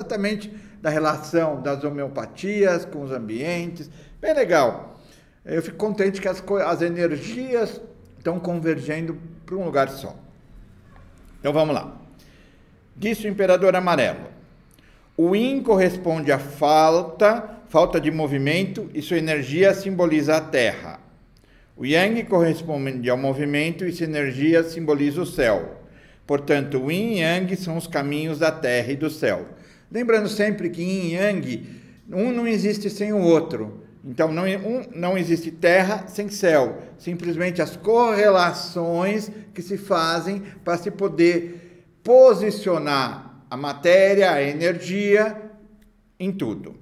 exatamente da relação das homeopatias com os ambientes. Bem legal. Eu fico contente que as energias estão convergendo para um lugar só. Então vamos lá. Disse o Imperador Amarelo: o Yin corresponde à falta de movimento e sua energia simboliza a terra. O Yang corresponde ao movimento e sua energia simboliza o céu. Portanto, o Yin e Yang são os caminhos da terra e do céu. Lembrando sempre que Yin e Yang, um não existe sem o outro. Então, não existe terra sem céu. Simplesmente as correlações que se fazem para se poder posicionar a matéria, a energia em tudo.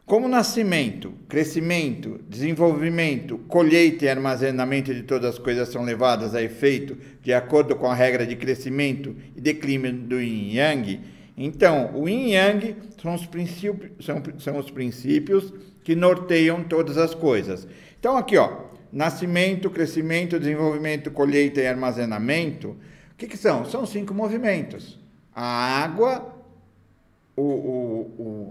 Como nascimento, crescimento, desenvolvimento, colheita e armazenamento de todas as coisas são levadas a efeito de acordo com a regra de crescimento e declínio do Yin e Yang, então o Yin e Yang são os princípios que norteiam todas as coisas. Então aqui, ó, nascimento, crescimento, desenvolvimento, colheita e armazenamento, o que são? São 5 movimentos. A água,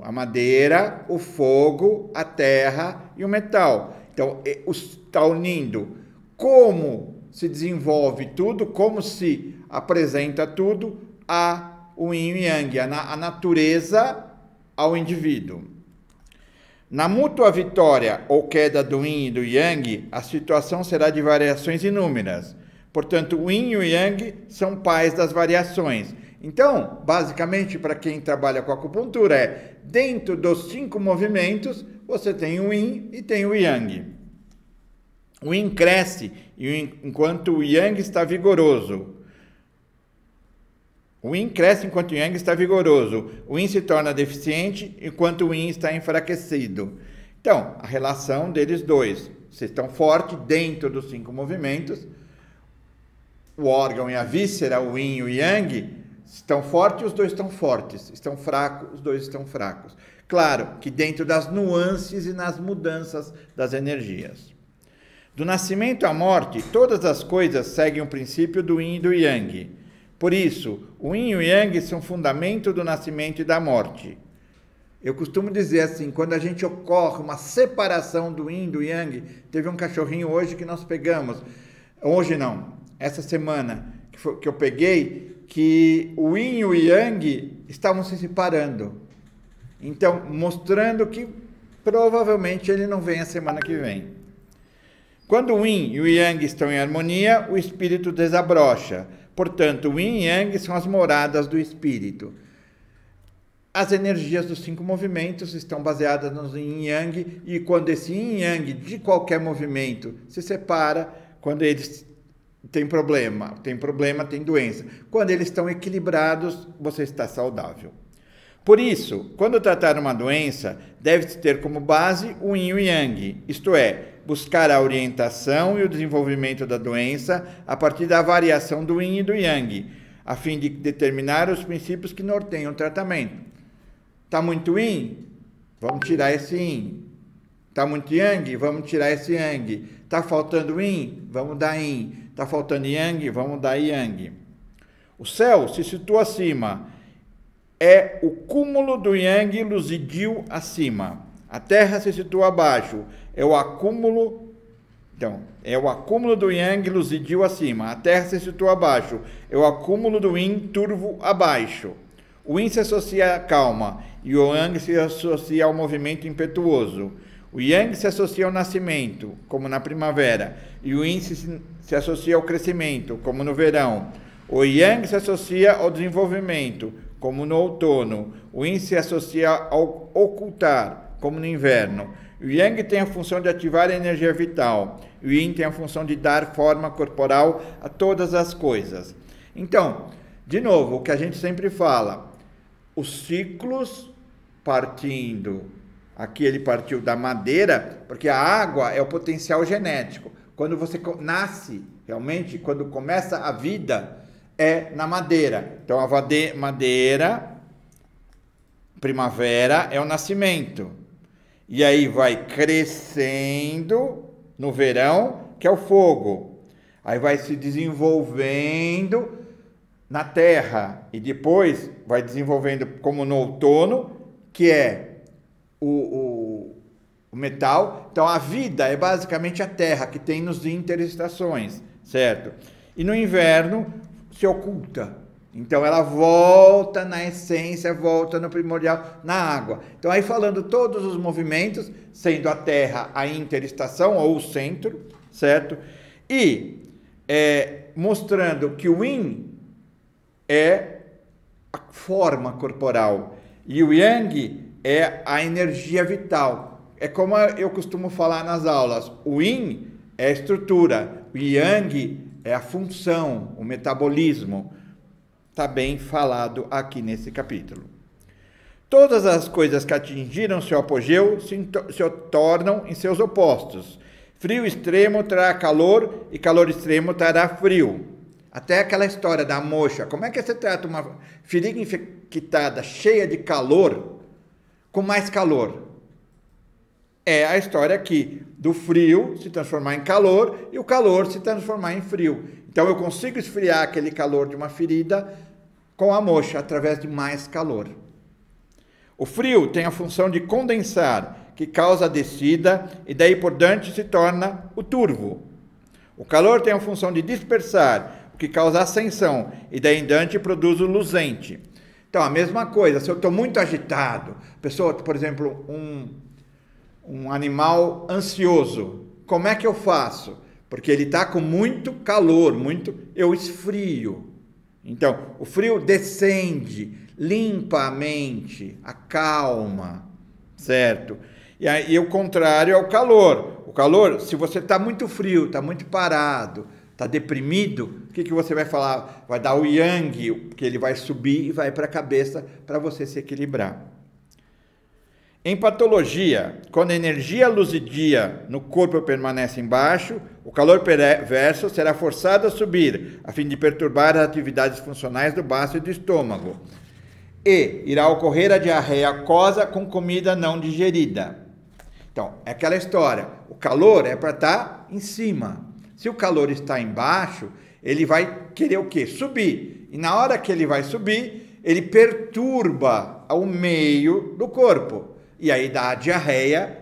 a madeira, o fogo, a terra e o metal. Então, está unindo como se desenvolve tudo, como se apresenta tudo o Yin e Yang, a natureza ao indivíduo. Na mútua vitória ou queda do Yin e do Yang, a situação será de variações inúmeras. Portanto, o Yin e o Yang são pais das variações. Então, basicamente, para quem trabalha com acupuntura, dentro dos 5 movimentos, você tem o Yin e tem o Yang. O Yin cresce enquanto o Yang está vigoroso. O Yin cresce enquanto o Yang está vigoroso. O Yin se torna deficiente enquanto o Yin está enfraquecido. Então, a relação deles dois. Vocês estão fortes dentro dos 5 movimentos. O órgão e a víscera, o Yin e o Yang, estão fortes, os dois estão fortes. Estão fracos, os dois estão fracos. Claro que dentro das nuances e nas mudanças das energias. Do nascimento à morte, todas as coisas seguem o princípio do Yin e do Yang. Por isso, o Yin e o Yang são fundamento do nascimento e da morte. Eu costumo dizer assim, quando a gente ocorre uma separação do Yin e do Yang, teve um cachorrinho hoje que nós pegamos, hoje não, essa semana que eu peguei, que o Yin e o Yang estavam se separando. Então, mostrando que provavelmente ele não vem a semana que vem. Quando o Yin e o Yang estão em harmonia, o espírito desabrocha. Portanto, o Yin e Yang são as moradas do espírito. As energias dos 5 movimentos estão baseadas no Yin e Yang, e quando esse Yin e Yang de qualquer movimento se separa, quando eles têm problema, tem doença. Quando eles estão equilibrados, você está saudável. Por isso, quando tratar uma doença, deve-se ter como base o Yin e o Yang, isto é, buscar a orientação e o desenvolvimento da doença a partir da variação do Yin e do Yang, a fim de determinar os princípios que norteiam o tratamento. Está muito Yin? Vamos tirar esse Yin. Está muito Yang? Vamos tirar esse Yang. Está faltando Yin? Vamos dar Yin. Está faltando Yang? Vamos dar Yang. O céu se situa acima. É o cúmulo do Yang luzidio acima. A terra se situa abaixo. É o acúmulo do Yang luzidio acima. A terra se situa abaixo. É o acúmulo do Yin turvo abaixo. O Yin se associa à calma e o Yang se associa ao movimento impetuoso. O Yang se associa ao nascimento, como na primavera, e o Yin se associa ao crescimento, como no verão. O Yang se associa ao desenvolvimento, como no outono. O Yin se associa ao ocultar, como no inverno. O Yang tem a função de ativar a energia vital. O Yin tem a função de dar forma corporal a todas as coisas. Então, de novo, o que a gente sempre fala, os ciclos partindo, aqui ele partiu da madeira, porque a água é o potencial genético. Quando você nasce, realmente, quando começa a vida, é na madeira. Então, a madeira, primavera, é o nascimento. E aí vai crescendo no verão, que é o fogo. Aí vai se desenvolvendo na terra e depois vai desenvolvendo como no outono, que é o metal. Então a vida é basicamente a terra que tem nos interestações, certo? E no inverno se oculta. Então ela volta na essência, volta no primordial, na água. Então aí falando todos os movimentos, sendo a terra a interestação ou o centro, certo? E mostrando que o yin é a forma corporal e o yang é a energia vital. É como eu costumo falar nas aulas, o yin é a estrutura, o yang é a função, o metabolismo. Está bem falado aqui nesse capítulo. Todas as coisas que atingiram seu apogeu se tornam em seus opostos. Frio extremo trará calor e calor extremo trará frio. Até aquela história da moxa. Como é que você trata uma ferida infectada cheia de calor com mais calor? É a história aqui do frio se transformar em calor e o calor se transformar em frio. Então eu consigo esfriar aquele calor de uma ferida com a moxa através de mais calor. O frio tem a função de condensar, que causa a descida e daí por diante se torna o turvo. O calor tem a função de dispersar, que causa ascensão, e daí em diante produz o luzente. Então, a mesma coisa, se eu estou muito agitado, pessoa, por exemplo, um animal ansioso, como é que eu faço? Porque ele está com muito calor, eu esfrio. Então, o frio descende, limpa a mente, acalma, certo? E aí o contrário é o calor. O calor, se você está muito frio, está muito parado, está deprimido, o que você vai falar? Vai dar o yang, que ele vai subir e vai para a cabeça para você se equilibrar. Em patologia, quando a energia luzidia no corpo permanece embaixo, o calor perverso será forçado a subir, a fim de perturbar as atividades funcionais do baço e do estômago. E irá ocorrer a diarreia aquosa com comida não digerida. Então, é aquela história, o calor é para estar em cima. Se o calor está embaixo, ele vai querer o quê? Subir. E na hora que ele vai subir, ele perturba o meio do corpo. E aí dá a diarreia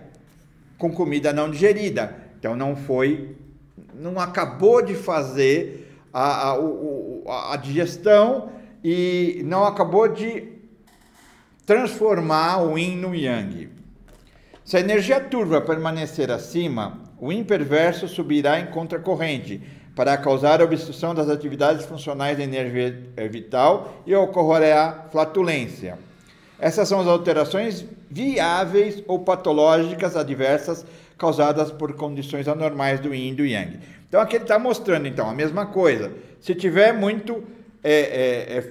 com comida não digerida. Então não acabou de fazer a digestão e não acabou de transformar o yin no yang. Se a energia turva permanecer acima, o yin perverso subirá em contracorrente para causar a obstrução das atividades funcionais da energia vital e ocorrerá flatulência. Essas são as alterações viáveis ou patológicas adversas causadas por condições anormais do yin e do yang. Então aqui ele está mostrando então a mesma coisa. Se tiver muito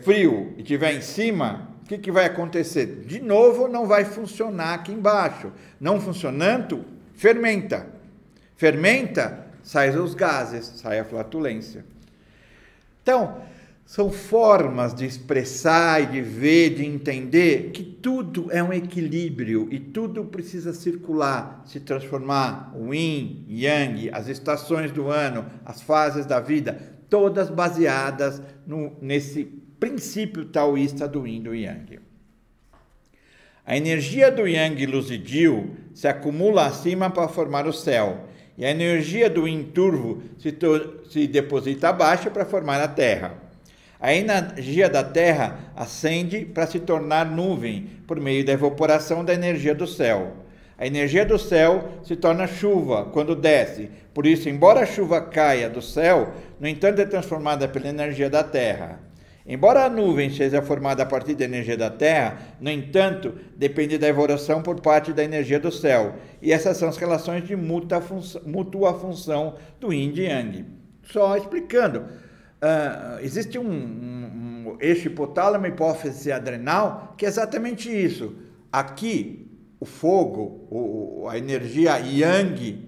frio e tiver em cima, o que vai acontecer? De novo não vai funcionar aqui embaixo. Não funcionando, fermenta. Fermenta, saem os gases, sai a flatulência. Então, são formas de expressar e de ver, de entender que tudo é um equilíbrio e tudo precisa circular, se transformar, o yin, yang, as estações do ano, as fases da vida, todas baseadas nesse princípio taoísta do yin e do yang. A energia do yang luzidio se acumula acima para formar o céu, e a energia do yin turvo se deposita abaixo para formar a terra. A energia da terra ascende para se tornar nuvem por meio da evaporação da energia do céu. A energia do céu se torna chuva quando desce. Por isso, embora a chuva caia do céu, no entanto é transformada pela energia da terra. Embora a nuvem seja formada a partir da energia da terra, no entanto, depende da evolução por parte da energia do céu. E essas são as relações de mútua função do yin e yang. Só explicando, existe um eixo hipotálamo, hipófise adrenal, que é exatamente isso. Aqui, o fogo, a energia yang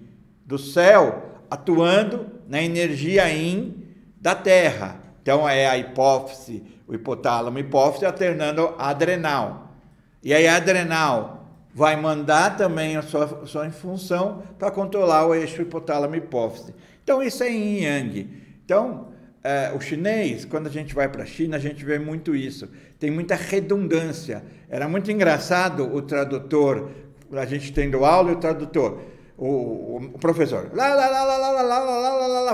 do céu, atuando na energia yin da terra. Então, é a hipófise, o hipotálamo, hipófise, alternando a adrenal. E aí a adrenal vai mandar também a sua função para controlar o eixo hipotálamo, hipófise. Então, isso é yin e yang. Então, o chinês, quando a gente vai para a China, a gente vê muito isso. Tem muita redundância. Era muito engraçado o tradutor, a gente tendo aula e o tradutor, o professor,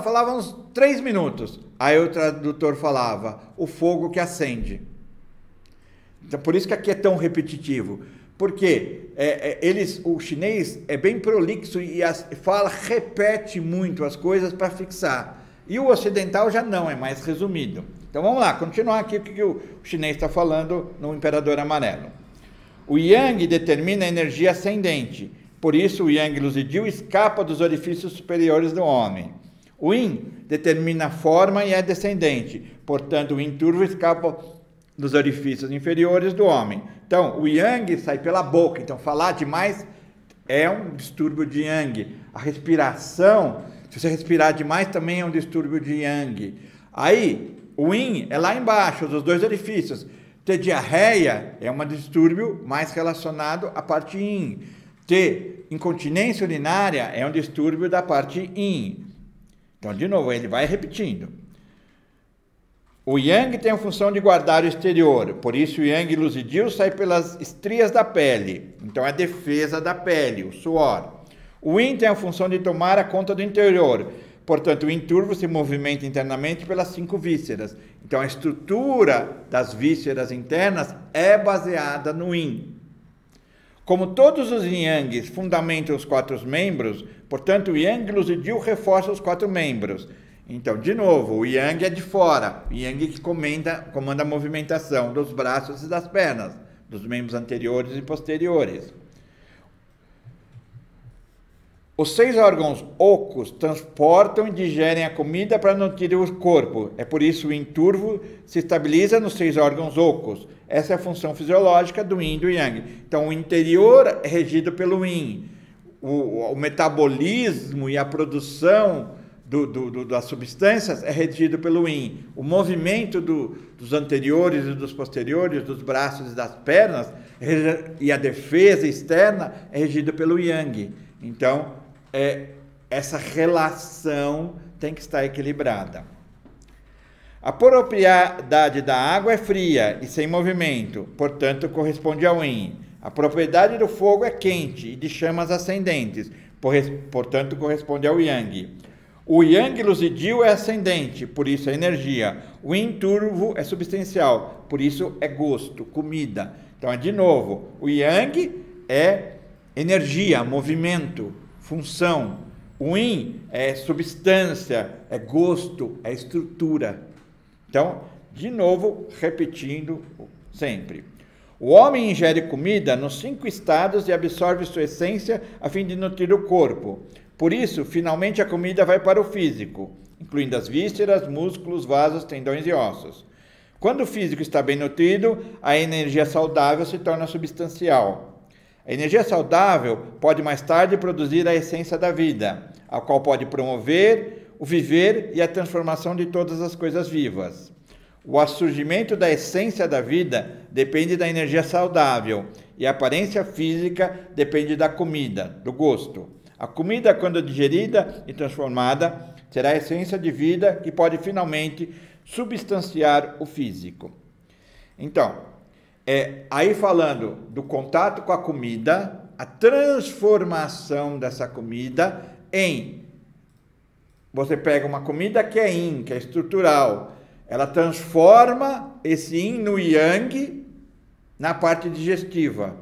falava uns 3 minutos. Aí o tradutor falava, o fogo que acende. Então, por isso que aqui é tão repetitivo. Porque o chinês é bem prolixo e repete muito as coisas para fixar. E o ocidental já não, é mais resumido. Então vamos lá, continuar aqui o que o chinês está falando no Imperador Amarelo. O Yang determina a energia ascendente, por isso o Yang luzidio escapa dos orifícios superiores do homem. O Yin determina a forma e é descendente, portanto o Yin turvo escapa dos orifícios inferiores do homem. Então o Yang sai pela boca, então falar demais é um distúrbio de Yang. A respiração, se você respirar demais, também é um distúrbio de Yang. Aí, o Yin é lá embaixo, dos 2 orifícios. Ter diarreia é um distúrbio mais relacionado à parte Yin. Ter incontinência urinária é um distúrbio da parte Yin. Então, de novo, ele vai repetindo. O Yang tem a função de guardar o exterior, por isso o Yang luzidio sai pelas estrias da pele. Então, é a defesa da pele, o suor. O Yin tem a função de tomar a conta do interior, portanto o Yin turvo se movimenta internamente pelas 5 vísceras. Então a estrutura das vísceras internas é baseada no Yin. Como todos os Yangs fundamentam os 4 membros, portanto o Yang luzidio reforça os 4 membros. Então, de novo, o Yang é de fora, o Yang que comanda a movimentação dos braços e das pernas, dos membros anteriores e posteriores. Os 6 órgãos ocos transportam e digerem a comida para nutrir o corpo. É por isso o Yin turvo se estabiliza nos 6 órgãos ocos. Essa é a função fisiológica do Yin e do Yang. Então, o interior é regido pelo Yin. O metabolismo e a produção das substâncias é regido pelo Yin. O movimento dos anteriores e dos posteriores, dos braços e das pernas, e a defesa externa é regido pelo Yang. Então, essa relação tem que estar equilibrada. A propriedade da água é fria e sem movimento, portanto, corresponde ao Yin. A propriedade do fogo é quente e de chamas ascendentes, portanto, corresponde ao Yang. O Yang luzidio é ascendente, por isso é energia. O Yin turvo é substancial, por isso é gosto, comida. Então, de novo, o Yang é energia, movimento, função. O Yin é substância, é gosto, é estrutura. Então, de novo, repetindo sempre. O homem ingere comida nos 5 estados e absorve sua essência a fim de nutrir o corpo. Por isso, finalmente a comida vai para o físico, incluindo as vísceras, músculos, vasos, tendões e ossos. Quando o físico está bem nutrido, a energia saudável se torna substancial. A energia saudável pode mais tarde produzir a essência da vida, a qual pode promover o viver e a transformação de todas as coisas vivas. O surgimento da essência da vida depende da energia saudável e a aparência física depende da comida, do gosto. A comida, quando digerida e transformada, será a essência de vida que pode finalmente substanciar o físico. Então, aí falando do contato com a comida, a transformação dessa comida você pega uma comida que é Yin, que é estrutural, ela transforma esse Yin no Yang na parte digestiva.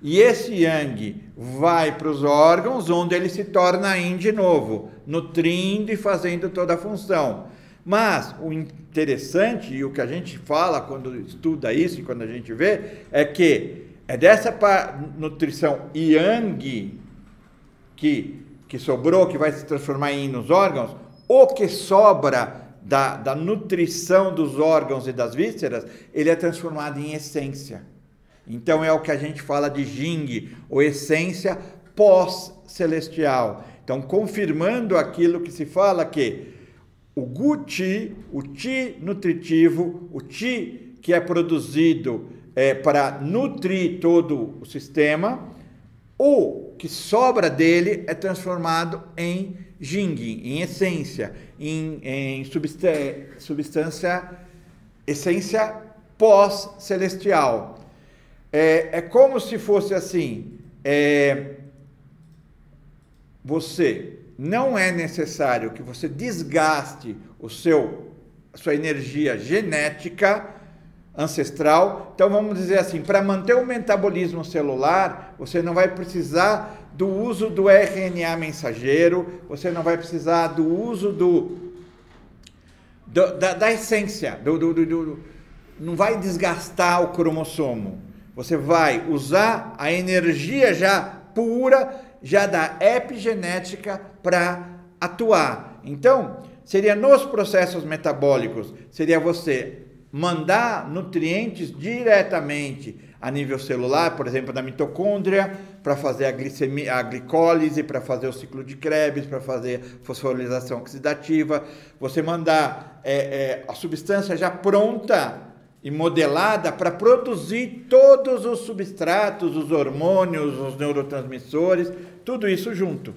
E esse Yang vai para os órgãos, onde ele se torna Yin de novo, nutrindo e fazendo toda a função. Mas o interessante e o que a gente fala quando estuda isso e quando a gente vê é que é dessa nutrição Yang que sobrou, que vai se transformar em Yin nos órgãos, o que sobra da nutrição dos órgãos e das vísceras, ele é transformado em essência. Então é o que a gente fala de Jing, ou essência pós-celestial. Então, confirmando aquilo que se fala que o Gu Qi, o Qi nutritivo, o Qi que é produzido para nutrir todo o sistema, o que sobra dele é transformado em Jing, em essência, em substância, essência pós-celestial. É como se fosse assim, não é necessário que você desgaste a sua energia genética ancestral. Então vamos dizer assim, para manter o metabolismo celular, você não vai precisar do uso do RNA mensageiro, você não vai precisar do uso da essência, não vai desgastar o cromossomo. Você vai usar a energia já pura, já da epigenética para atuar. Então, seria nos processos metabólicos, seria você mandar nutrientes diretamente a nível celular, por exemplo, da mitocôndria, para fazer a glicólise, para fazer o ciclo de Krebs, para fazer fosforilação oxidativa, você mandar a substância já pronta e modelada para produzir todos os substratos, os hormônios, os neurotransmissores, tudo isso junto.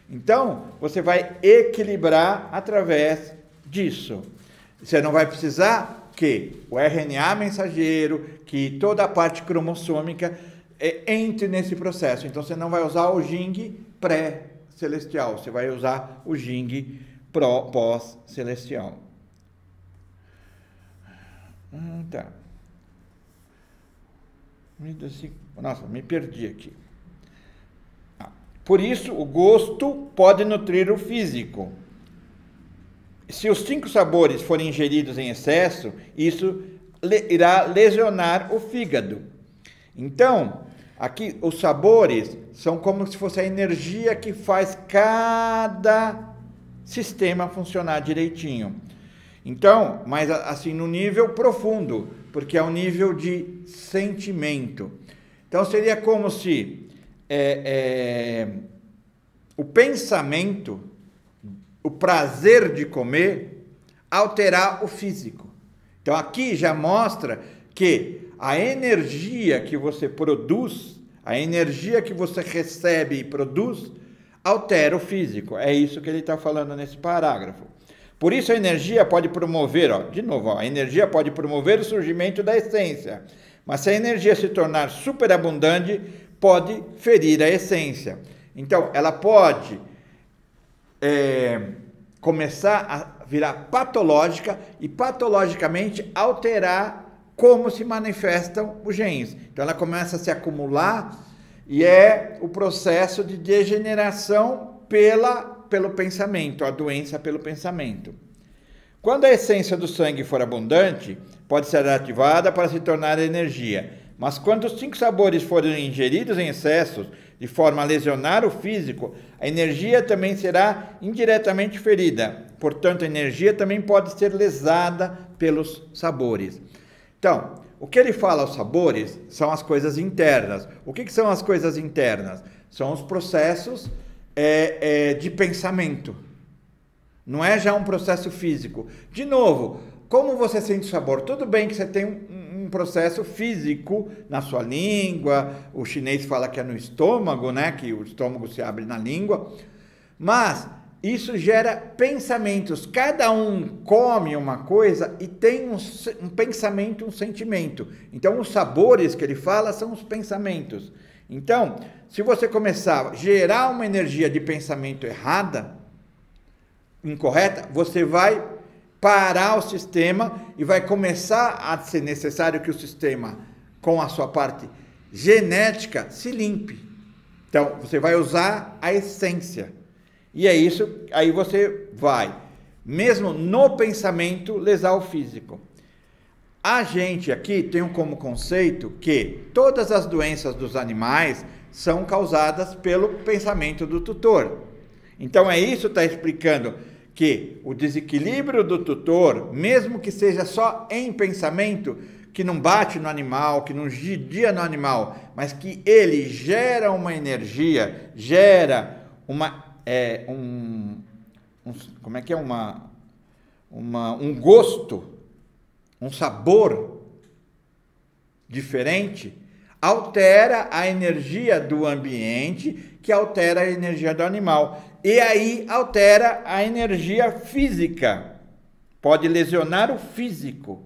Então, você vai equilibrar através disso. Você não vai precisar que o RNA mensageiro, que toda a parte cromossômica entre nesse processo. Então, você não vai usar o Jing pré-celestial, você vai usar o Jing pós-celestial. Tá. Nossa, me perdi aqui. Por isso, o gosto pode nutrir o físico. Se os 5 sabores forem ingeridos em excesso, isso irá lesionar o fígado. Então, aqui os sabores são como se fosse a energia que faz cada sistema funcionar direitinho. Então, mas assim no nível profundo, porque é um nível de sentimento. Então seria como se o pensamento, o prazer de comer, alterar o físico. Então aqui já mostra que a energia que você produz, a energia que você recebe e produz, altera o físico. É isso que ele está falando nesse parágrafo. Por isso a energia pode promover, a energia pode promover o surgimento da essência. Mas se a energia se tornar superabundante, pode ferir a essência. Então, ela pode começar a virar patológica e patologicamente alterar como se manifestam os genes. Então, ela começa a se acumular e é o processo de degeneração pelo pensamento, a doença pelo pensamento. Quando a essência do sangue for abundante, pode ser ativada para se tornar energia. Mas quando os 5 sabores forem ingeridos em excesso, de forma a lesionar o físico, a energia também será indiretamente ferida. Portanto, a energia também pode ser lesada pelos sabores. Então, o que ele fala aos sabores são as coisas internas. O que são as coisas internas? São os processos de pensamento. Não é já um processo físico. De novo, como você sente o sabor? Tudo bem que você tem um processo físico na sua língua, o chinês fala que é no estômago, né? Que o estômago se abre na língua, mas isso gera pensamentos. Cada um come uma coisa e tem um pensamento, um sentimento. Então, os sabores que ele fala são os pensamentos. Então, se você começar a gerar uma energia de pensamento errada, incorreta, você vai parar o sistema e vai começar a ser necessário que o sistema, com a sua parte genética, se limpe. Então, você vai usar a essência. E é isso, aí você vai, mesmo no pensamento, lesar o físico. A gente aqui tem como conceito que todas as doenças dos animais são causadas pelo pensamento do tutor. Então é isso que está explicando que o desequilíbrio do tutor, mesmo que seja só em pensamento, que não bate no animal, que não judia no animal, mas que ele gera uma energia, gera um gosto, um sabor diferente, altera a energia do ambiente, que altera a energia do animal. e aí altera a energia física. Pode lesionar o físico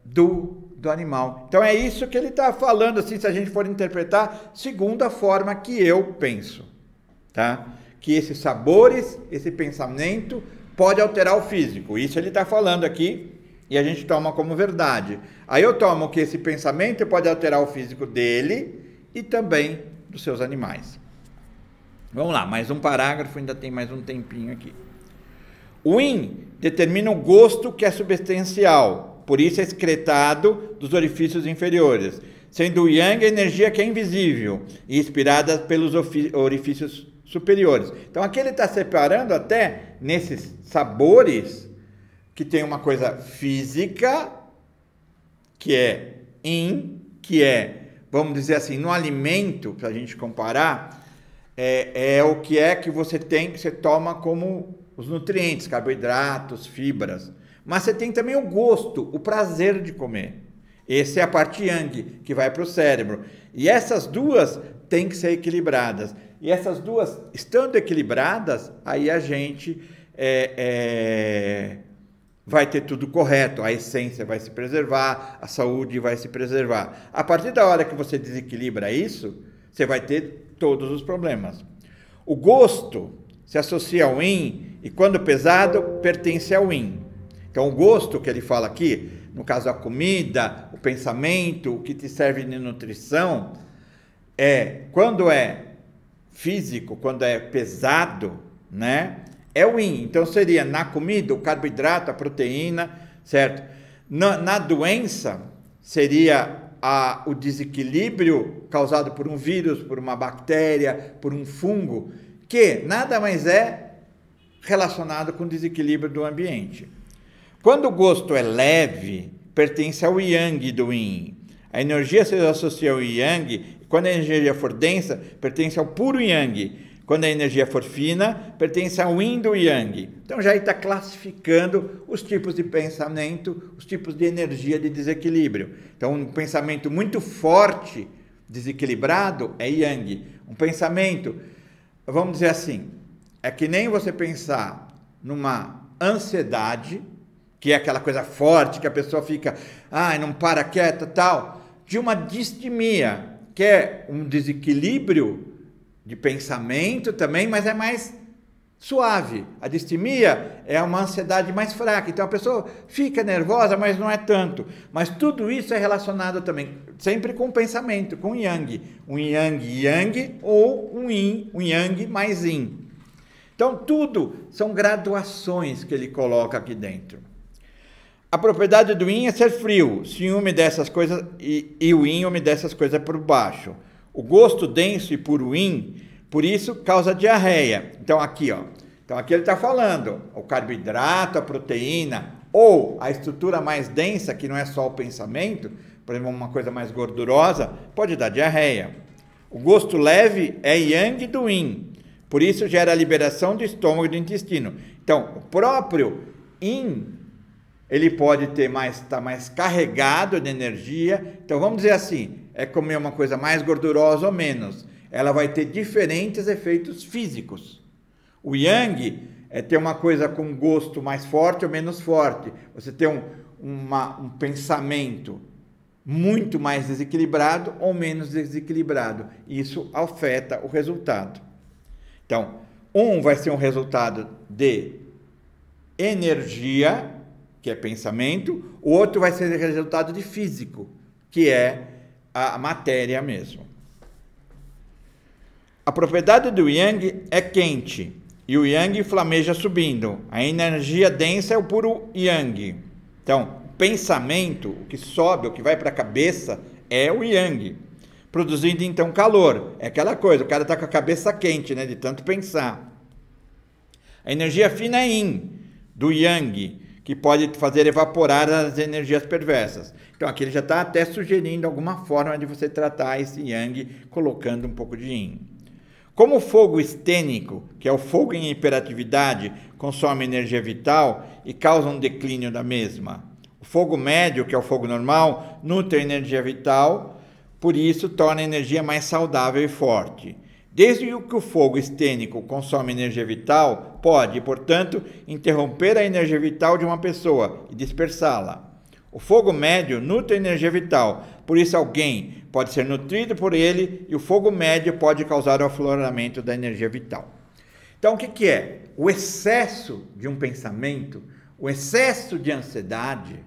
do animal. Então é isso que ele está falando, assim, se a gente for interpretar segundo a forma que eu penso, tá? Que esses sabores, esse pensamento pode alterar o físico. Isso ele está falando aqui e a gente toma como verdade. Aí eu tomo que esse pensamento pode alterar o físico dele e também dos seus animais. Vamos lá, mais um parágrafo, ainda tem mais um tempinho aqui. O yin determina o gosto que é substancial, por isso é excretado dos orifícios inferiores, sendo o yang a energia que é invisível e inspirada pelos orifícios superiores. Então aqui ele está separando até nesses sabores que tem uma coisa física, que é yin, que é, vamos dizer assim, no alimento, para a gente comparar, é o que é que você tem, que você toma como os nutrientes, carboidratos, fibras. Mas você tem também o gosto, o prazer de comer. Essa é a parte yang, que vai para o cérebro. E essas duas têm que ser equilibradas. E essas duas, estando equilibradas, aí a gente vai ter tudo correto. A essência vai se preservar, a saúde vai se preservar. A partir da hora que você desequilibra isso, você vai ter todos os problemas. O gosto se associa ao yin e, quando pesado, pertence ao yin. Então, o gosto que ele fala aqui, no caso a comida, o pensamento, o que te serve de nutrição, quando é físico, quando é pesado, né? É o yin. Então, seria na comida o carboidrato, a proteína, certo? Na doença, seria o desequilíbrio causado por um vírus, por uma bactéria, por um fungo, que nada mais é relacionado com o desequilíbrio do ambiente. Quando o gosto é leve, pertence ao yang do yin. A energia se associa ao yang. Quando a energia for densa, pertence ao puro yang. Quando a energia for fina, pertence ao yin do yang. Então já está classificando os tipos de pensamento, os tipos de energia de desequilíbrio. Então um pensamento muito forte, desequilibrado, é yang. Um pensamento, vamos dizer assim, é que nem você pensar numa ansiedade, que é aquela coisa forte, que a pessoa fica, não para quieta, tal, de uma distimia, que é um desequilíbrio de pensamento também, mas é mais suave. A distimia é uma ansiedade mais fraca, então a pessoa fica nervosa, mas não é tanto. Mas tudo isso é relacionado também, sempre com o pensamento, com o yang. Um yang ou um yin, um yang mais yin. Então tudo são graduações que ele coloca aqui dentro. A propriedade do yin é ser frio, se umedece as coisas e o yin umedece as coisas por baixo. O gosto denso e puro yin, por isso, causa diarreia. Então aqui ele está falando, o carboidrato, a proteína, ou a estrutura mais densa, que não é só o pensamento, por exemplo, uma coisa mais gordurosa, pode dar diarreia. O gosto leve é yang do yin, por isso gera a liberação do estômago e do intestino. Então, o próprio yin, ele pode estar mais carregado de energia. Então, vamos dizer assim, é comer uma coisa mais gordurosa ou menos. Ela vai ter diferentes efeitos físicos. O yang é ter uma coisa com gosto mais forte ou menos forte. Você ter um pensamento muito mais desequilibrado ou menos desequilibrado. Isso afeta o resultado. Então, vai ser um resultado de energia, que é pensamento, o outro vai ser resultado de físico, que é a matéria mesmo. A propriedade do yang é quente, e o yang flameja subindo. A energia densa é o puro yang. Então, pensamento, o que sobe, o que vai para a cabeça, é o yang, produzindo então calor. É aquela coisa, o cara está com a cabeça quente, né, de tanto pensar. A energia fina é yin, do yang, que pode fazer evaporar as energias perversas. Então aqui ele já está até sugerindo alguma forma de você tratar esse yang, colocando um pouco de yin. Como o fogo estênico, que é o fogo em hiperatividade, consome energia vital e causa um declínio da mesma. O fogo médio, que é o fogo normal, nutre a energia vital, por isso torna a energia mais saudável e forte. Desde que o fogo estênico consome energia vital, pode, portanto, interromper a energia vital de uma pessoa e dispersá-la. O fogo médio nutre a energia vital, por isso alguém pode ser nutrido por ele e o fogo médio pode causar o afloramento da energia vital. Então, o que é? O excesso de um pensamento, o excesso de ansiedade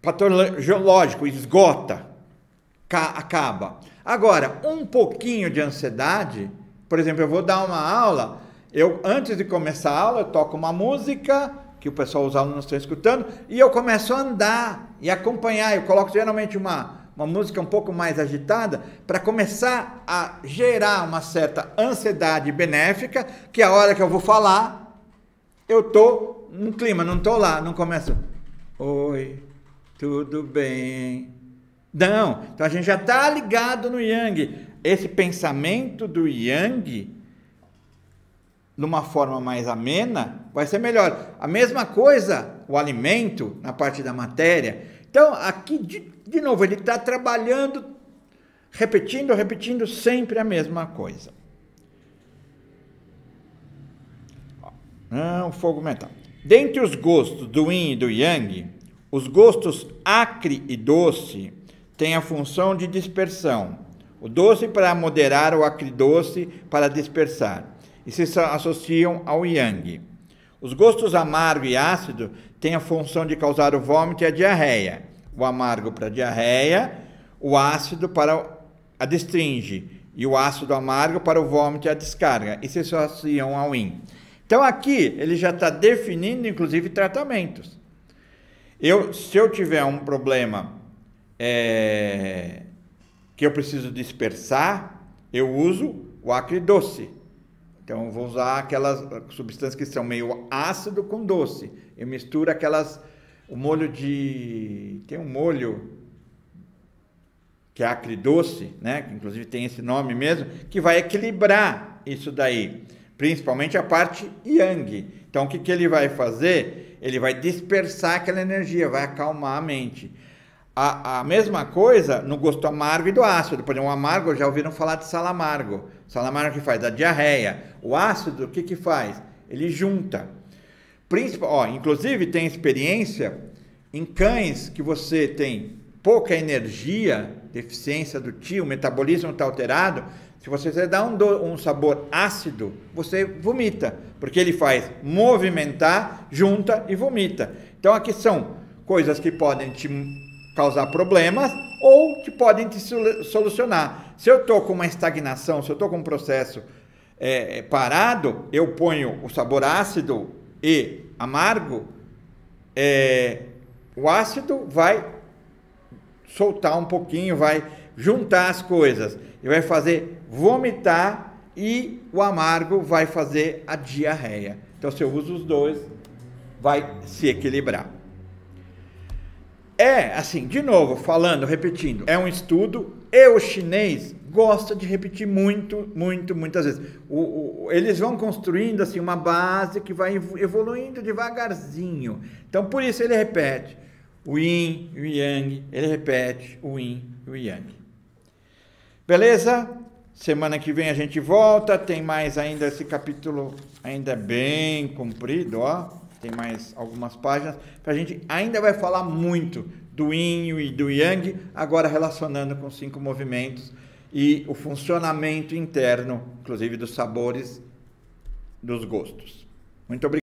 patológico, esgota, acaba. Agora, um pouquinho de ansiedade, por exemplo, eu vou dar uma aula, antes de começar a aula, eu toco uma música que o pessoal, os alunos estão escutando, e eu começo a andar e acompanhar. Eu coloco geralmente uma música um pouco mais agitada para começar a gerar uma certa ansiedade benéfica, que a hora que eu vou falar, eu estou no clima, não estou lá, não começo, oi, tudo bem? Não, então a gente já está ligado no Yang. Esse pensamento do Yang, numa forma mais amena, vai ser melhor. A mesma coisa, o alimento, na parte da matéria. Então, aqui, de novo, ele está trabalhando, repetindo sempre a mesma coisa. Não, fogo mental. Dentre os gostos do Yin e do Yang, os gostos acre e doce têm a função de dispersão. O doce para moderar, o acridoce para dispersar. E se associam ao Yang. Os gostos amargo e ácido têm a função de causar o vômito e a diarreia. O amargo para a diarreia, o ácido para a destringe e o ácido amargo para o vômito e a descarga. E se associam ao Yin. Então aqui ele já está definindo inclusive tratamentos. Se eu tiver um problema que eu preciso dispersar, eu uso o acridoce. Então, eu vou usar aquelas substâncias que são meio ácido com doce. Eu misturo tem um molho que é acridoce, né? Que inclusive tem esse nome mesmo, que vai equilibrar isso daí. Principalmente a parte Yang. Então, o que ele vai fazer? Ele vai dispersar aquela energia, vai acalmar a mente. A mesma coisa no gosto amargo e do ácido. Por exemplo, o amargo, já ouviram falar de sal amargo. Sal amargo que faz? Da diarreia. O ácido, o que faz? Ele junta. Inclusive, tem experiência em cães que você tem pouca energia, deficiência do Qi, o metabolismo está alterado. Se você dá um sabor ácido, você vomita. Porque ele faz movimentar, junta e vomita. Então, aqui são coisas que podem te causar problemas ou que podem te solucionar. Se eu estou com uma estagnação, se eu estou com um processo parado, eu ponho o sabor ácido e amargo, o ácido vai soltar um pouquinho, vai juntar as coisas e vai fazer vomitar, e o amargo vai fazer a diarreia. Então, se eu uso os dois, vai se equilibrar. Assim, de novo, repetindo, é um estudo, e o chinês gosta de repetir muitas vezes. Eles vão construindo assim uma base que vai evoluindo devagarzinho. Então, por isso ele repete o Yin e o Yang, ele repete o Yin e o Yang. Beleza? Semana que vem a gente volta, tem mais ainda, esse capítulo ainda é bem comprido, ó. Tem mais algumas páginas, que a gente ainda vai falar muito do Yin e do Yang, agora relacionando com 5 movimentos e o funcionamento interno, inclusive dos sabores, dos gostos. Muito obrigado.